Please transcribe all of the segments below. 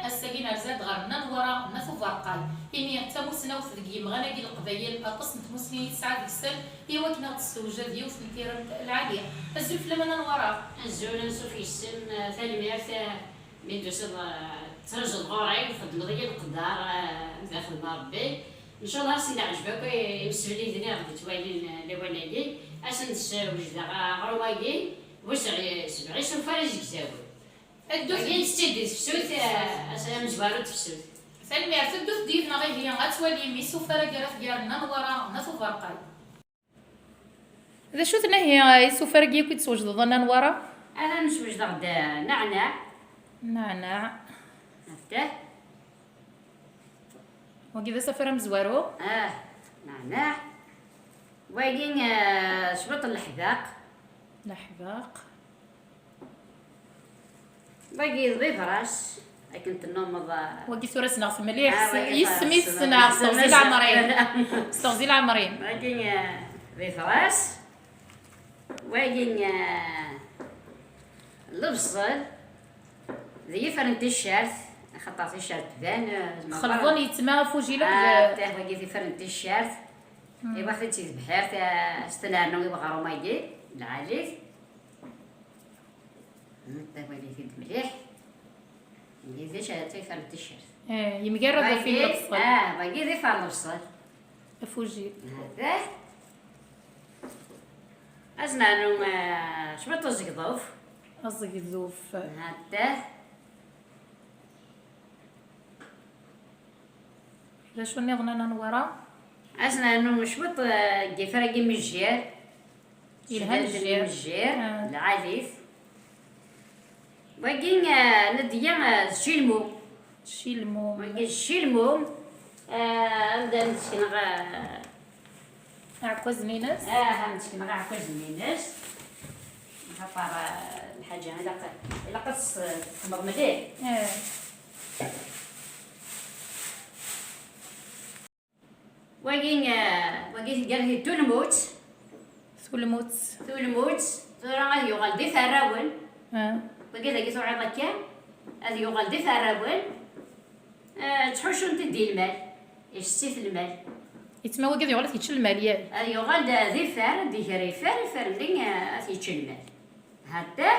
الساكن زاد غرنا نورا ناس فرقاي إني تموسنا وثقيم غناقي القبايل أقص نتموسني سعاد السن إيوا كنا تستوجد يوث نتيرا العالية الزلف لما نورا الزول نسو في السن ثاني ميرت من دوسر ترجل غوري وخدم ضيق القدار داخل ربي ان شاء الله سيدي عجبك يمسح لي دنيا غادي توالي لوالدي اش نتزوج غرواقي واش سبعي شوفارج كزاوي الدوث كاين ستيدي تفسوت اش مجبارو تفسوت ثاني ميرت الدوث ديالنا غير هي غتولي ميسو فرقا ديالنا نورا ناس فرقاي إذا شو هي يسوفر كي تسوج ضنا نورا انا نسوج غدا نعناع نعناع هفته وكذا سفر مزوارو نعناع واقين شبط الحذاق الحذاق باقي ضيف راس كنت نوض وكي سورة ناقص مليح يسمي السنة استغزي العمرين استغزي العمرين باقي ضيف راس واقين البصل ذي فرنت الشارت خطات الشارت بان خلطوني يتما فوجي لك تاع باقي ذي فرنت الشارت ايوا خديتي بحير تاع استنارنا ويبغى رومايدي العاليك انت باقي في مليح ندير شي فرنت الشارت يمقرب في البصل باقي ذي فرن البصل فوجي هذا أزنانو شبط الزقضوف الزقذوف هذا لا شو نظن نورا أزنانو شبط كيفرق مجير يلها الجير العزيز باقي نديا الشلمو باقي الشلمو نبدا نسكن عكوز نينس نسكن عكوز نينس نحطها الحاجة إلا قص تحمض مليح واقين قال هي تولموت ثولموت ثورا غادي يغال دي فراول باقي ذاك ثورا هكا غادي يغال دي فراول تحوشو انت دي المال يشتيت المال يتما وكذا يغلط يتشل المال ياك غادي يغال دي فار دي هري فار اللي يتشل المال هدا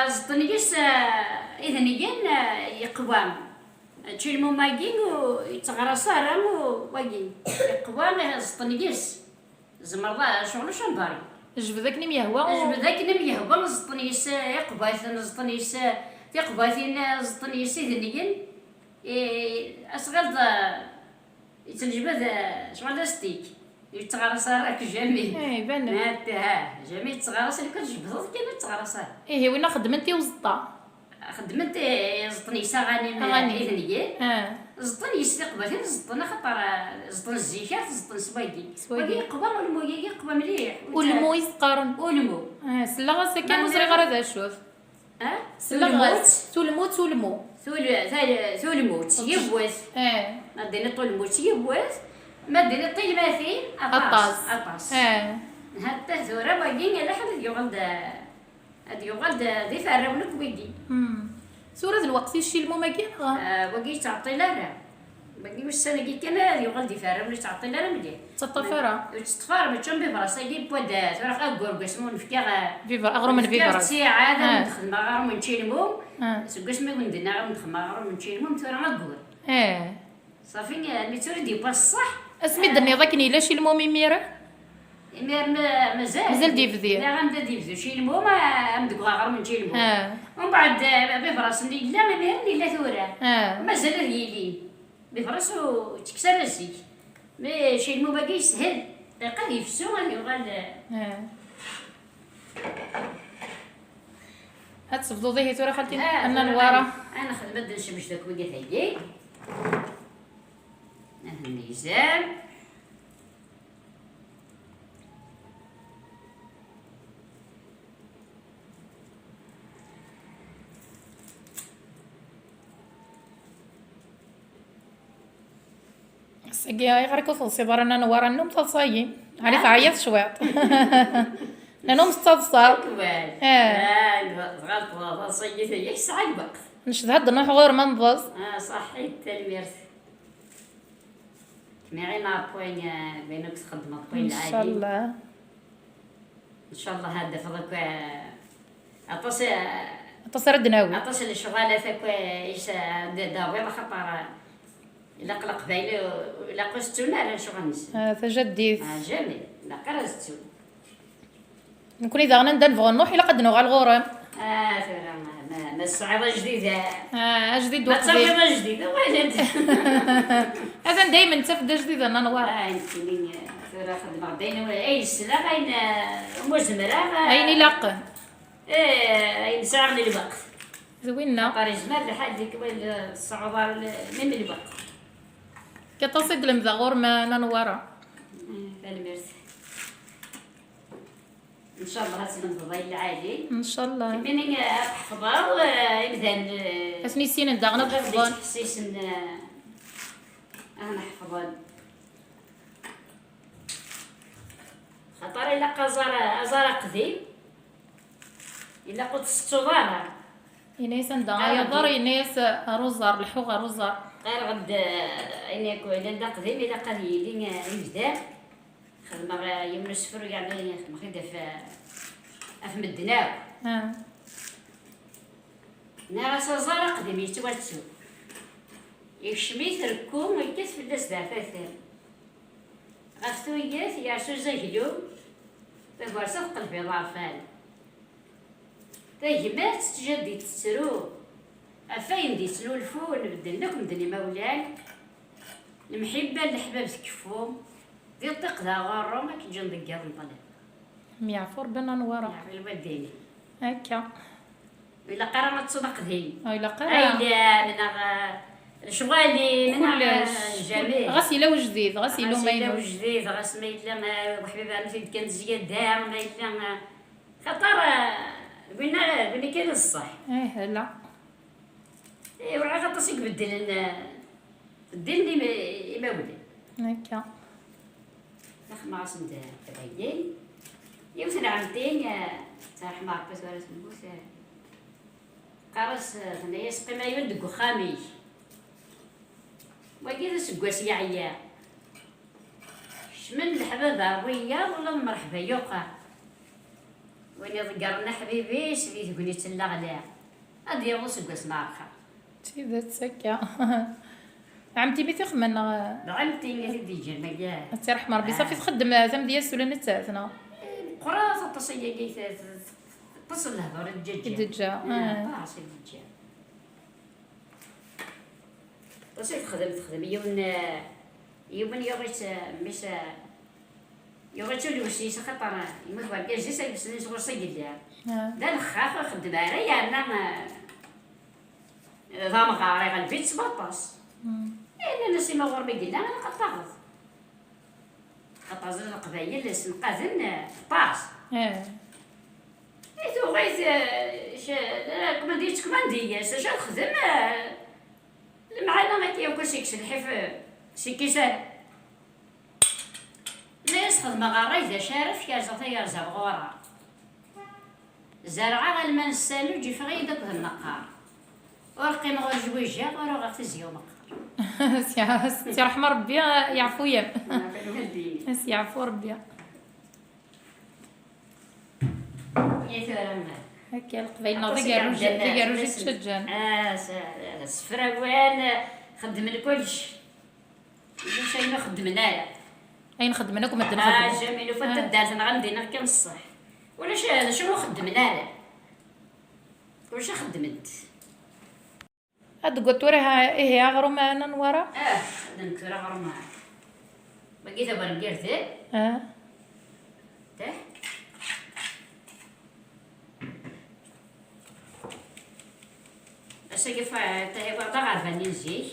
زطنيس اذا نيجين يقوام تشيلمو ماكين ويتغرس رام واقين يقوام زطنيس زمرضا شغل شو نباري جبدك نم يهوى جبدك نم يهوى زطنيس يقبايث زطنيس يقبايثين زطنيس اذا نيجين أصغر يتنجبد شغل ستيك يتغرس راك جميل بان جميل تغرس اللي كتجبدو كاين تغرس وين خدمتي وزطا خدمت زطني غاني اذنيه زطني يستقبل زطنا خطر زطن الزيكات زطن سوايقي قبا والمو قبا مليح والمو يسقارن والمو سلا سكان مزري غير هذا شوف سلا تولموت ثولموت يبوث مدينة طولموت يبوث مدينة طيل ماثين أطاس هاتا ثورة باقين على حد يغلد ذي فراونك ويدي سورة الوقت يشيلمو ماكين باقي تعطي لها باقي واش سنة كان يغلد فراون تعطي لها مليح تطفرة تطفر ما تشم بفرس يجيب بودات ورا غاكور قسمو نفكا فيفر أغرو من فيفر ساعة هذا ندخل ما غارو من تشيلمو سقسم ما قندنا غير ندخل ما غارو من تشيلمو ثورة غاكور صافي اللي تريد بصح اسمي دني ضاكني لا شيلمو ميميره مازال ديفذي لا غنبدا ديفذي شيلمو ما ندق غير من شيلمو ومن بعد بفراس اللي لا ما مير اللي لا ثورة مازال يلي بفراس وتكسر الزيك مي شيلمو باقي يسهل دقيقة يفسو غادي يغال هاد تفضو ذي ثورة خالتي أنا نوارا أنا خدمت نشمش داك وقت هيدي الميزان سقيا غير كوصل رانا نوارا النوم تصايم علي تعيط شويط لانهم مستضصر غلط صيت يحس عجبك نشد هاد نروح غير ما نبوظ. صحيت الميرس معينا بوين بينك تخدم بوين ان العادي شاء الله. ان شاء الله. هذا فضلك عطاس تصير الدناوي. عطاس الشغاله ثاك ايش داوي خطر الا قلق باينه الا قستونا على شغل نس هذا جديد. جميل لا قرستو نكون اذا غنى ندفغ نروح الا قد نوغ على الغرام. ثورة ما الصعيبه جديده. جديد ما وقت تصاوبه جديده ولد. هذا دائما تفدا جديد انا نوار. انت مين ثورة خدمه داينا اي سنه غين مزمره عيني لاق. اي ساعه من الوقت زوينا. طاري جمال لحد ديك الصعوبه من الوقت كتصيد المذغور ما نوارا. ميرسي. ان شاء الله هاسي من الضيل العادي ان شاء الله. منين حفظه ومثلا اسني سين ندغنا بحفظان. تحسيس انا حفظان خطر الا ازار قديم الا قلت ستوضارة يناس ندغا يضر يناس روزار الحوغ روزار. غير غد اني يكون عندنا قديم الا قال يدي يبدا خدمه يوم السفر يعني خدمه خدا في مدناو. ناس زار قديم يتوالتو يشميت ركوم ويكس في الناس دافاثان غفتو ياث يعشو زهلو تبارسا في قلبي ضعفان تاجمات تجدي تسرو أفاين دي سلولفو نبدل لكم دني مولان المحبة الحباب تكفوم دي الطق ذا غارو ما كنجي نضيق هذا الطلب ميعفور بنا نورا. يعني الوالدين هكا. إلا قرا ما تصدق ذي. إلا قرا. لا من شغالي من جميل. غسيلة وجديد غسيلة ومايلة وجديد غسيلة إلا وحبيبها مثل كان زياد دار ما إلا خطر قلنا كان الصح. لا. وعا غطاسيك بدل الدين دي ما ولي هكا. ما عصمت تبين يوثنا عمتين تاع حمار بس ولا سموس قارس هنايا سقي ما يندق خاميش وكذا سقواس يعيا شمن الحبابة ويا ولا مرحبا يوقع وين ذكرنا حبيبي سبيت قولي تلاغلا هادي يوم سقواس نارخا تيدا تسكا. عمتي بيتي خمنا. عمتي اللي تدي جنة ترحم ربي صافي تخدم زعما ديال السوله تاعنا. قرا تصيا كي تصل لهضر الدجاج. الدجاج. طاسي الدجاج. تصير تخدم يوم يغيت مش يغيت لوسي خطر يموت واحد جالس يسني صغر سيد لا الخاف خدم عليا انا ضام غاري غنبيت 17 انا نسي ما غور بيدي انا قطاغ قطاز القبايل اسم قازن باس ايتو غيت كومانديت كوماندي شا نخدم معنا ما كياكل شيكش الحف سيكيسان ناس خدمة غاري إذا شارف كازا يرزع غورا زرعة غالما نسالو يجي فغي داك النقار ورقي مغور جويجا ورا غا تزيو مقار سي رحمة ربي يعفو يم سي يعفو ربي هكا القبايل ضيقة روجي تشجان السفراوان خدمنا كلش واش اين خدمناها اين خدمناكم ما نخدموا جميل وفات الدار غندينا كان الصح ولا شنو خدمناها واش خدمت هاد قلت وراها ايه غرما انا نورا نكرا غرما بقيت ابغى ندير تاه أشجع تهيب أربعة عربانين زي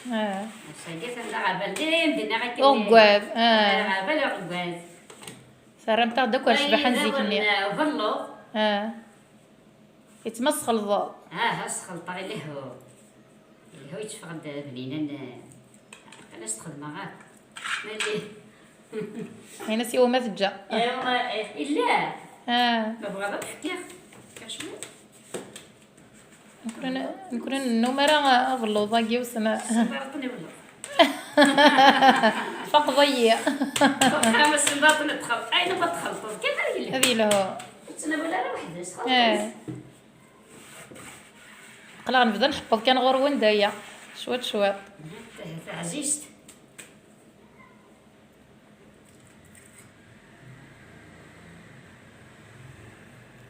أشجع أربعة عربانين دينا غير أوقاف عربان أوقاف سرم تاخدك واش بحال زيتني فلو يتمسخ الضوء هسخل طاغي اللي هو يتفقد بنينا أنا استخدم معاك مالي هنا سي وما تجا إلا ما بغا نحكي كشمو نكون النمرة بالوضاقي وسنا سنباطني ولا فقضية خمس سنباط ندخل أين بتخلط كيف هذه هذه له أنا ولا أنا وحدة اه قلا نبدا نحفظ كان غير وندايا شويط شويط عزيزت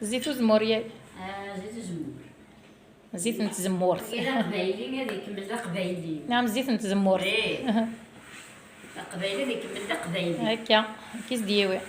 زيت وزمور ياك زيت الزمور زيت نتزمور إذا قبايلي هذيك من قبايلي نعم زيت نتزمور إيه قبايلي هذيك من قبايلي هكا كيس دياوي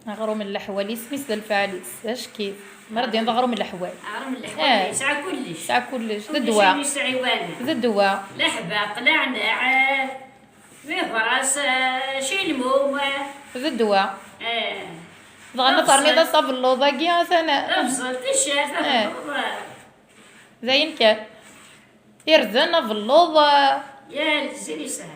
غرو من الحوالي سميس الفعاليس اش كيف مرض غرو من الحوال عرم الحوالي ساعة كلش ساعة كلش ذا الدواء ذا الدواء لا حباق لا عناع فيه فراس شي الموم ذا الدواء اه ضغنا طرمي ذا صاب اللوضاقي ثنا افصل تشاف زين كان يرزنا في اللوضة يا الزيني سهل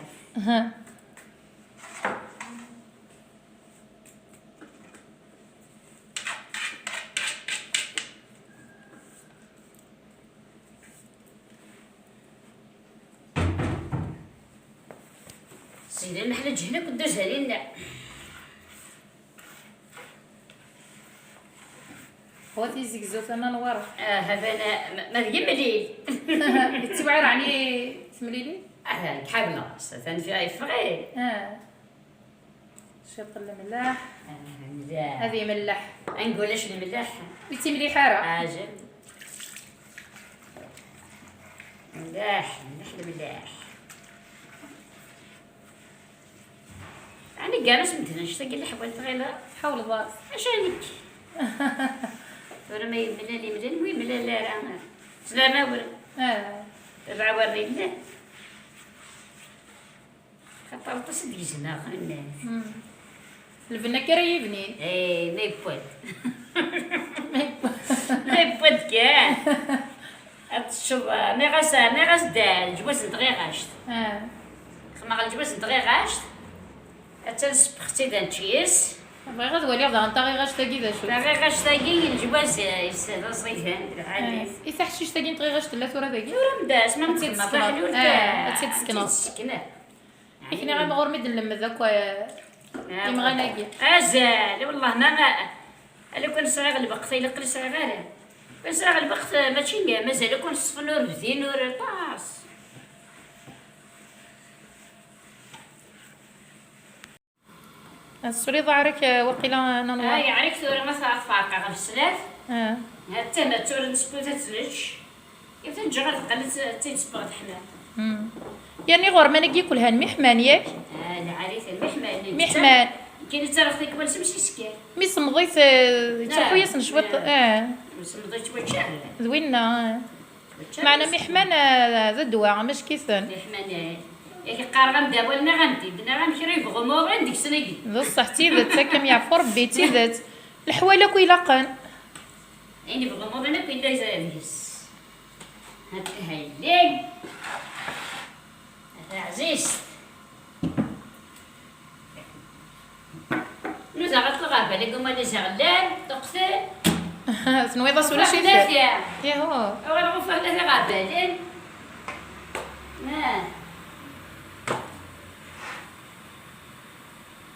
سيدي نحن جهنك ودوز علينا هو تيزيك زوت انا نورا هذا انا ما يملي تبعير عني تمليلي كحبنا ثاني فيها يفغي شوط الملاح ملاح هذه ملاح نقول اش الملاح بيتي مليحة راه اجل ملاح الملاح يعني كاع ما سمعتناش اشتاق لي حبيت غير حول الباص عشانك ورا ما يملا لي ملان وين ملا لا راه سلامة ورا تبع وري الله خاطر تصدق جنا الناس البنا كرا يبني اي ما يبود ما يبود كاع شوف مي غاس دال جواز دغيا غاشت خما غالجواز دغيا غاشت حتى سبختي دان تشيس بغي غدولي غدا انت غير غاش تاكي ذا شو غير غاش تاقي الجواز يستاهل صغيران العادي يصح شي تاكي نت غير غاش تلا ثورة تاكي ورا مداس ما تسيد متسمى سكنات. بحلول تسيد سكنات. سكنات كيفني غير غور مد نلم ذاك يمغى ناقي ازال والله ما الا كان صغير الوقت الا قل صغير كان صغير الوقت ماشي كاع مازال كون صف نور بدي نور طاس السوري ضعرك وقيلا انا نور هاي عليك ثورة ما صارت فارقة غير السلاف اه حتى ما تور نسبو تتنج كيف تنجغل قلت تيتسبغ حنا يعني غور ما ناقي كلها المحمان ياك العريس المحمان محمان كاين تاريخ ديك ولا ماشي سكير مي سمضيت تحو ياسن شوط سمضيت شويه شهر زوينة معنا محمان ذا الدواء مش كيسن محمان ياك قارغم دابا لنا غندي بنا غنمشي يبغوا ما عندك سنه ذا الصح تيذات كم يعفو ربي تيذات الحوالك ويلقن يعني بغوا ما بنا كاين دايزه هذيس هاي ليك هذا عزيز نوزا غتلغى بالك هما اللي زغلان تقتل سنويضة ولا شي ثلاثة يا هو أول غفر ثلاثة غابالين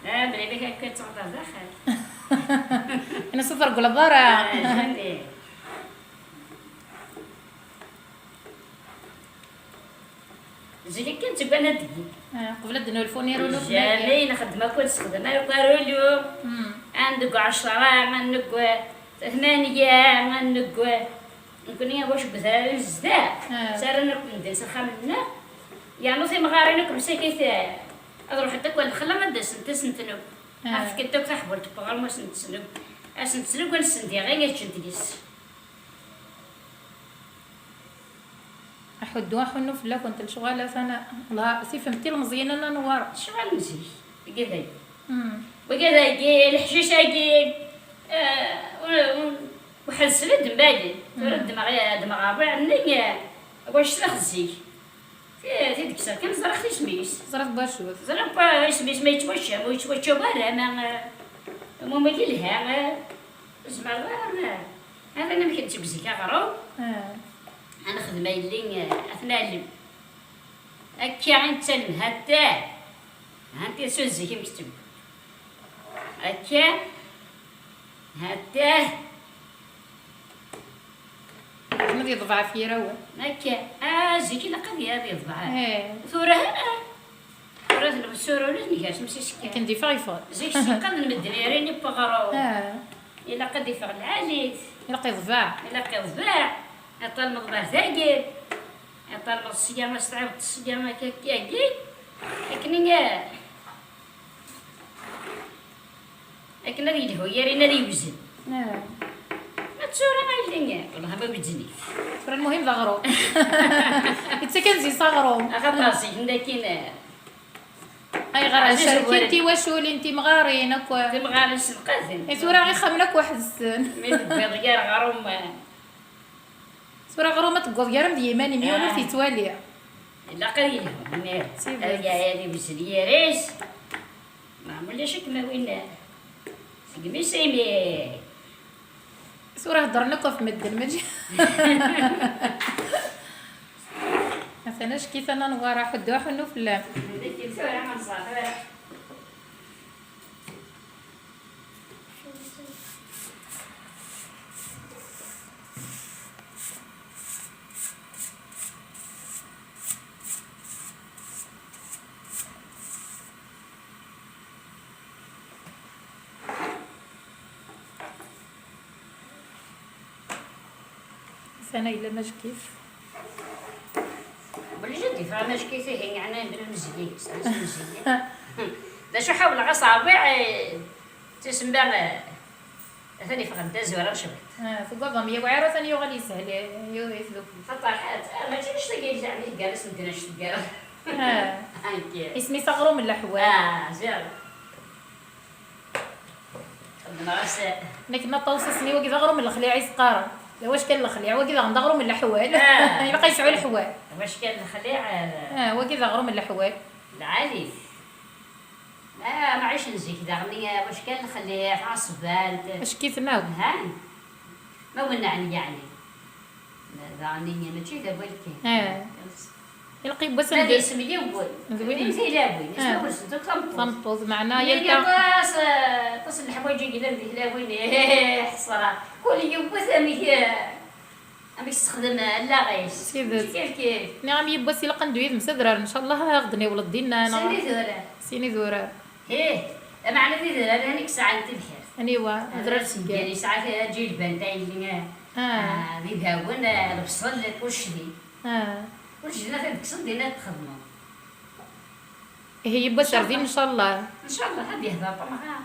بلي بك هكا تغدر داخل انا صفر قلبارة زيك كنت بنا دقي قبل الدنيا الفونير ولو جامي نخدم كل سخدمة يقاروا اليوم عندك 10 عندك 8 عندك نكون يا واش بزاف زدا صار نكون ندير سخمنا يعني في مغارينك مسكيت اروح حتى كون خلا ما داس انت سنتنو عرفت كنت تحبل تبغى ما سنتسنو اسنتسنو كون سندي غير تشنتيس احدوا حنو فلا كنت الشغاله فانا الله سي فهمتي المزيانه انا نوار شغال مزيان كذا وكذا الحشيشه كي وحل سلد بعدين ترد دماغ ربع عندي واش تخزي في ديك الساعه كان زرع سميس زرت باشوف. زرع سميس ما يتوشى برا ما كيلها زعما هذا انا ما كنتبزي كغرو انا خدمه اللي اثناء هكا غنتسلم هتا هانتي سوزي كيما كتب هكا هتا شنو ديال ضبعه فيرا هو هكا زيكي لقى هذه ضبعه ثورة ثورة السورة ولا نيكاش ماشي سكان كندي فايفر زيك سكان المدريرين بغرو إلا قد يفغ العاليت يلقى ضباع يلقى ضباع يطال مضبع ثاقل يطال الصيامة استعبت الصيامة كاكي لكن هذه الهوية هذه يوزن ما تصورة ما يلينيا والله ما بتزني ترى المهم ضغرو انت كنزي صغرو أخطاسي لكن اي غير شاركتي واشو اللي انت مغارين اكوا تبغى نسبقاثن اي سورة غير خمنك واحد السن من البيضيار غروم سورة غرو ما تقول غير ديماني ميونو في تواليا لا قليل يا هذه بسرية ريش ما عمل شك ما وين سقمي سيمي سورة هضرنا في مدن مجي مثلا كيف انا نغارا حدو حنو في اللام هذيك سورة ما نصافي انا الا ماش كيف بلي جدي فماش كيف يعني ندير المزيك دا شو حاول غصابع تسمى ثاني فقد دا زوره شبت في قضم يا وعيرة ثاني يغلي سهل يثبت فطاحات ما تجيش تلقى زعما جالس ندير شتقال اسمي صغرو من الاحوال زين خدنا راسه لكن طوسسني وكذا غرو من الخليع يسقارا واش كان الخليع وكذا غندغرو من الاحوال يبقى يسعوا الحوال واش كان الخليع وكذا غرو من الاحوال العالي لا ما عيش نزيك داغني واش كان الخليع عصبان واش كيف ماو هاني ما ونعني يعني داغني ماشي دابا الكين يلقي بس هذا اسم لي وبول زوين زي لابوي اسمه ورسدو تنطوز معنا يلقى باس تصل الحوايج يقدر به لاوين حصرا كل يوم ثاني امي تستخدم اللاغيس كيف نعم يبس يلقى ندويد مسدرار ان شاء الله غدني ولدينا انا سيني ذورا معنى ذي ذرا هذيك ساعه انت بخير انيوا ذرا سكان يعني ساعات تجي البان تاع اللي ذي داون البصل وش ذي وش ذي هذيك صدينا تخدموا هي يبس عارفين ان شاء الله ان شاء الله هذه هذا طمعها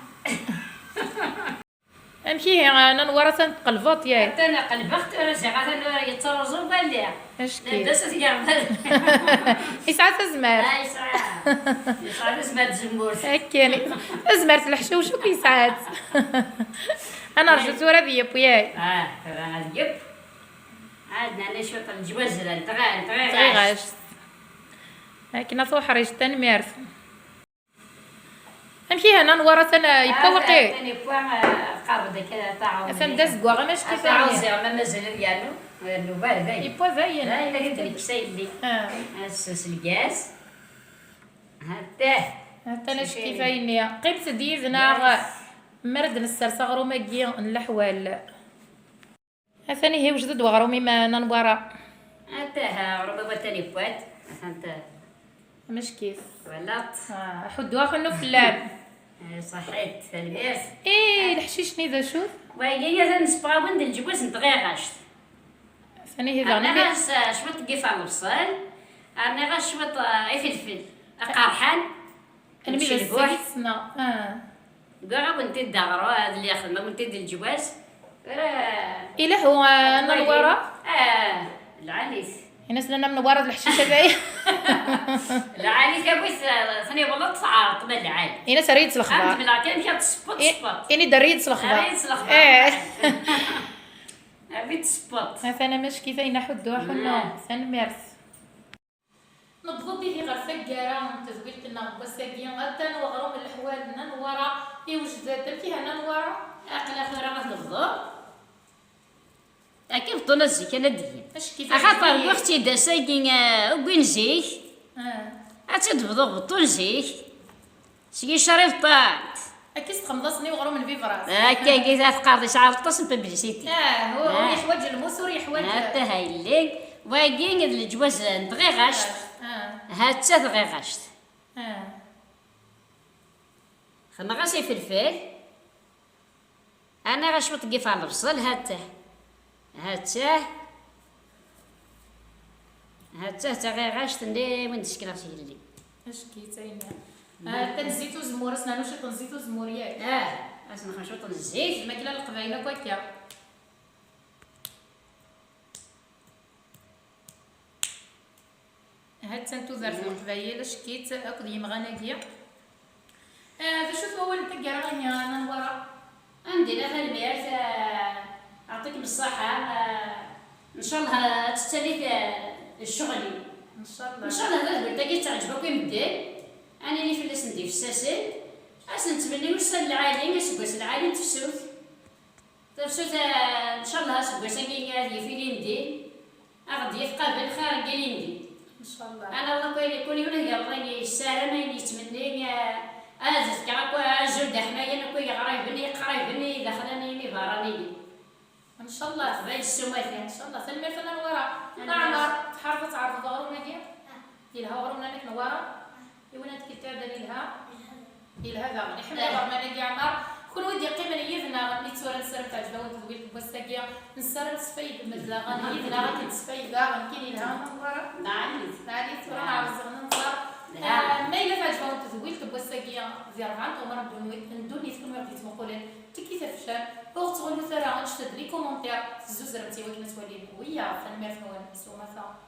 امشي انا نورث قلبط ياك حتى انا قلبخت انا زعما يترزو قال لي اش كي بس تيعمل يسعى تزمر يسعى تزمر زمور هكاني زمرت الحشوش وكيسعات انا رجعت ورا ذيب وياك ترى ذيب عادنا انا شوط الجواز انت غاش لكن اصو حريش تنمير امشي هنا نورث انا يبوقي ثاني بوان قابض كذا تاعو اسم دزقوا غير ماش كيف تاعو زعما مازال ديالو النوبال باين يبوا باين لا الا قلت لك شي اللي اسس الكاس حتى انا شكي فايني قيمت ديزنا مرد نسر صغرو ماكي نلحوال ثاني هي وجدت وغرو مما ننورا ها ربما ثاني بوات انت مش كيف ولا حدوها خنو في اللعب صحيت ثاني الحشيش نيذا شوف وهي هذا نسبغا وند الجواز نتغير غاشت ثاني هذا انا شوط كيف على البصل انا غاش شوط فلفل قرحان الميزه السيسنا كاع وانت دغرو هذا اللي ياخذ ما وانت ديال الجواز الا هو نورا العاليس الناس لنا من ورا الحشيش هذايا العاليس كابوس ثاني والله تصعرت من العالي انا سريت الخبار انت بلا كان مشات سبوت اني دريت الخبار دريت الخبار بيت سبوت انا مش كيف اين حدوها حنا ثاني مارس نبض به غير ثقارة تزويل كنا بوساقيا غدا وغرام الأحوال ننورا يوجد دركي هنا نورا أقل أخيرا غتنفضو كيف طول الزيك أنا دين اش كيف أخاطر وقتي دا ساكين وين زيك أتدبضو بطول زيك سيكي شريف طاعت اكيد تخمضصني وغرام الفيفراس هكا كي تقاضي شعر التصل ببليسيتي هو يحوج الموس ويحوج حتى هاي اللي واقين هاد الجواز دغيا غاشت هاتا دغيا غاشت خلنا غاسي فلفل انا غاشبط كيف على البصل هاتا تا غير غاشت ندي وين تشكي راسي اللي اش كيتاينا تنزيتو زمور سنانو شي تنزيتو زمور ياك اسمع خنشوط الزيت الماكله القبايله كوكا هاد تنتو ذرت القبايل شكيت اكد يمغاناكيا شوف هو انت كراهي انا ورا عندي لها الميات اعطيك بالصحه ان شاء الله تستليك الشغل ان شاء الله ان شاء الله هذا البلدة تعجبك ويمدل انا اللي فلس ندي في الساسل اصلا نتمنى وصل العالي سكواس العالي تفسوت ان شاء الله سكواس كي غادي في ليندي غادي يقابل خير قال ليندي ان شاء الله انا الله كون يقول يا الله السلامه اللي يتمنى ازز كاكو جلد حمايه نكو قرايبني دخلني براني ان شاء الله قبل السمات ان شاء الله سلمي فانا ورا نعمر تحرفت عرض ضغرنا كيا ديالها ورنا لك نورا يوانا تكتاب ديالها ذا نحن ضرنا لك عمر كل ودي قيمه يذنا اللي تصور نسرب تاع جدوات تقول بوساكيا نسرب سفيد مثلا غادي يذنا غادي تسفيد غنكين لها نورا نعلي تورا نعرف ننصر ما إلا تعجبهم تزويل تبوساكيا زير عن عمر ندوني تكون وقت تقولين تكي تفشل وقت تقولوا ترى غنشتد لي كومونتير زوز رمتي ولكن تولي ويا فنمر فنوان سو مثلا